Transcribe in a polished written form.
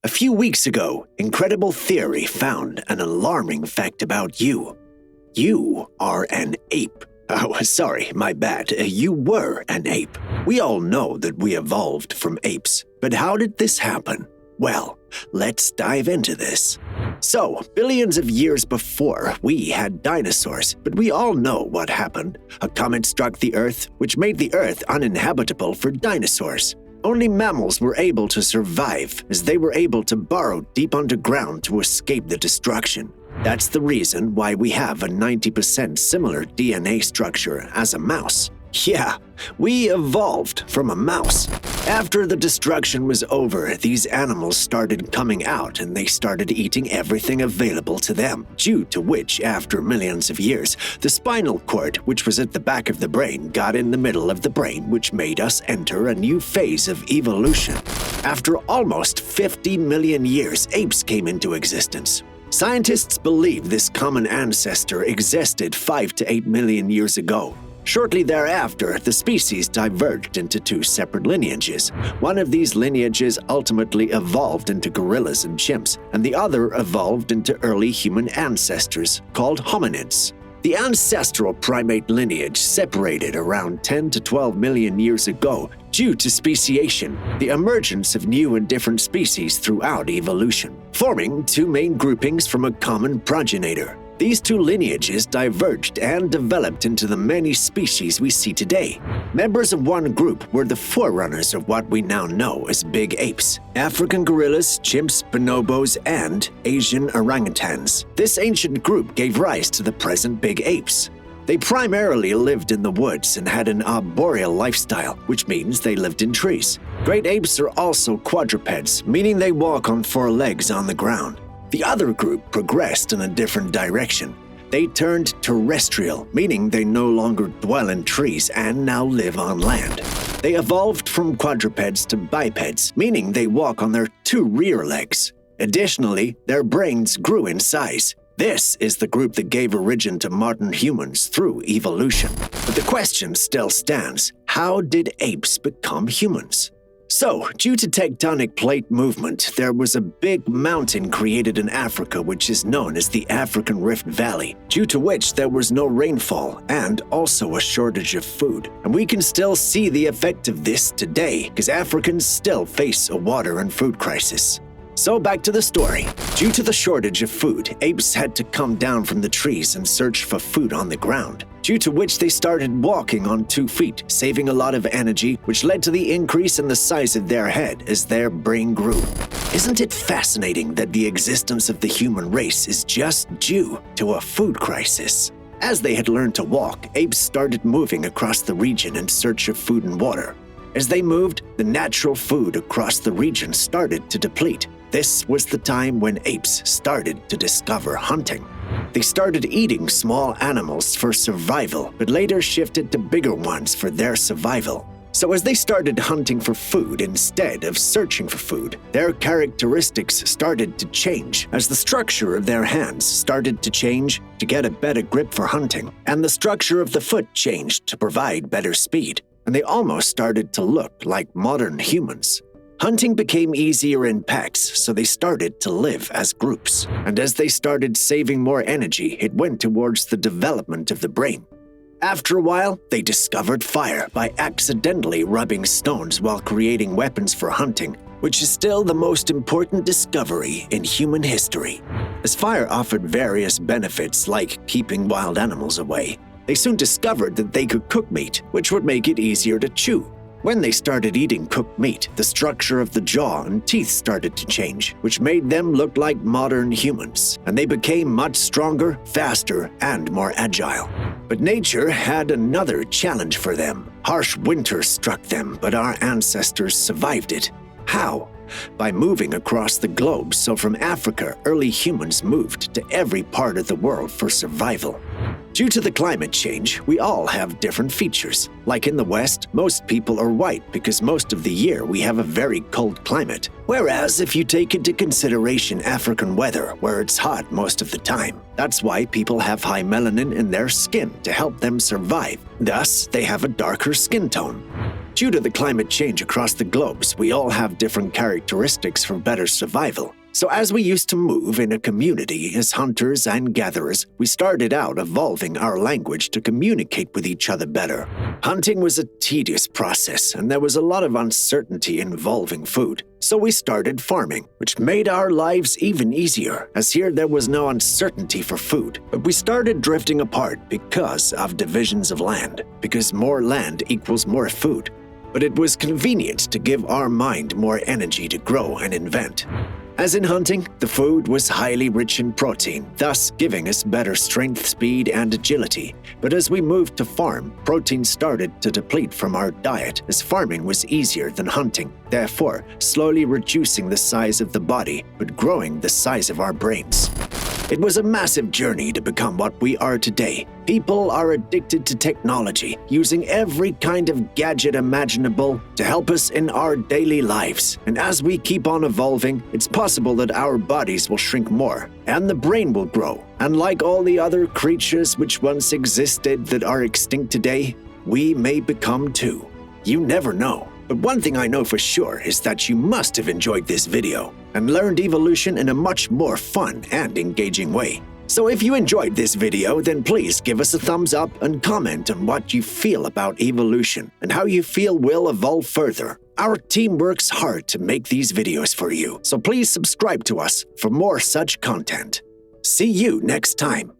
A few weeks ago, Incredible Theory found an alarming fact about you. You are an ape. Oh, sorry, my bad. You were an ape. We all know that we evolved from apes, but how did this happen? Well, let's dive into this. So, billions of years before, we had dinosaurs, but we all know what happened. A comet struck the Earth, which made the Earth uninhabitable for dinosaurs. Only mammals were able to survive, as they were able to burrow deep underground to escape the destruction. That's the reason why we have a 90% similar DNA structure as a mouse. Yeah, we evolved from a mouse. After the destruction was over, these animals started coming out and they started eating everything available to them, due to which, after millions of years, the spinal cord, which was at the back of the brain, got in the middle of the brain, which made us enter a new phase of evolution. After almost 50 million years, apes came into existence. Scientists believe this common ancestor existed 5 to 8 million years ago. Shortly thereafter, the species diverged into two separate lineages. One of these lineages ultimately evolved into gorillas and chimps, and the other evolved into early human ancestors called hominids. The ancestral primate lineage separated around 10 to 12 million years ago due to speciation, the emergence of new and different species throughout evolution, forming two main groupings from a common progenitor. These two lineages diverged and developed into the many species we see today. Members of one group were the forerunners of what we now know as big apes: African gorillas, chimps, bonobos, and Asian orangutans. This ancient group gave rise to the present big apes. They primarily lived in the woods and had an arboreal lifestyle, which means they lived in trees. Great apes are also quadrupeds, meaning they walk on four legs on the ground. The other group progressed in a different direction. They turned terrestrial, meaning they no longer dwell in trees and now live on land. They evolved from quadrupeds to bipeds, meaning they walk on their two rear legs. Additionally, their brains grew in size. This is the group that gave origin to modern humans through evolution. But the question still stands: how did apes become humans? So, due to tectonic plate movement, there was a big mountain created in Africa which is known as the African Rift Valley, due to which there was no rainfall and also a shortage of food. And we can still see the effect of this today, because Africans still face a water and food crisis. So back to the story. Due to the shortage of food, apes had to come down from the trees and search for food on the ground, due to which they started walking on 2 feet, saving a lot of energy, which led to the increase in the size of their head as their brain grew. Isn't it fascinating that the existence of the human race is just due to a food crisis? As they had learned to walk, apes started moving across the region in search of food and water. As they moved, the natural food across the region started to deplete. This was the time when apes started to discover hunting. They started eating small animals for survival, but later shifted to bigger ones for their survival. So as they started hunting for food instead of searching for food, their characteristics started to change as the structure of their hands started to change to get a better grip for hunting, and the structure of the foot changed to provide better speed, and they almost started to look like modern humans. Hunting became easier in packs, so they started to live as groups. And as they started saving more energy, it went towards the development of the brain. After a while, they discovered fire by accidentally rubbing stones while creating weapons for hunting, which is still the most important discovery in human history. As fire offered various benefits like keeping wild animals away, they soon discovered that they could cook meat, which would make it easier to chew. When they started eating cooked meat, the structure of the jaw and teeth started to change, which made them look like modern humans, and they became much stronger, faster, and more agile. But nature had another challenge for them. Harsh winter struck them, but our ancestors survived it. How? By moving across the globe, so from Africa, early humans moved to every part of the world for survival. Due to the climate change, we all have different features. Like in the West, most people are white because most of the year we have a very cold climate. Whereas if you take into consideration African weather, where it's hot most of the time, that's why people have high melanin in their skin to help them survive. Thus, they have a darker skin tone. Due to the climate change across the globes, we all have different characteristics for better survival. So as we used to move in a community as hunters and gatherers, we started out evolving our language to communicate with each other better. Hunting was a tedious process, and there was a lot of uncertainty involving food. So we started farming, which made our lives even easier, as here there was no uncertainty for food. But we started drifting apart because of divisions of land, because more land equals more food. But it was convenient to give our mind more energy to grow and invent. As in hunting, the food was highly rich in protein, thus giving us better strength, speed, and agility. But as we moved to farm, protein started to deplete from our diet as farming was easier than hunting, therefore slowly reducing the size of the body, but growing the size of our brains. It was a massive journey to become what we are today. People are addicted to technology, using every kind of gadget imaginable to help us in our daily lives. And as we keep on evolving, it's possible that our bodies will shrink more, and the brain will grow. And like all the other creatures which once existed that are extinct today, we may become too. You never know. But one thing I know for sure is that you must have enjoyed this video and learned evolution in a much more fun and engaging way. So if you enjoyed this video, then please give us a thumbs up and comment on what you feel about evolution and how you feel we'll evolve further. Our team works hard to make these videos for you, so please subscribe to us for more such content. See you next time.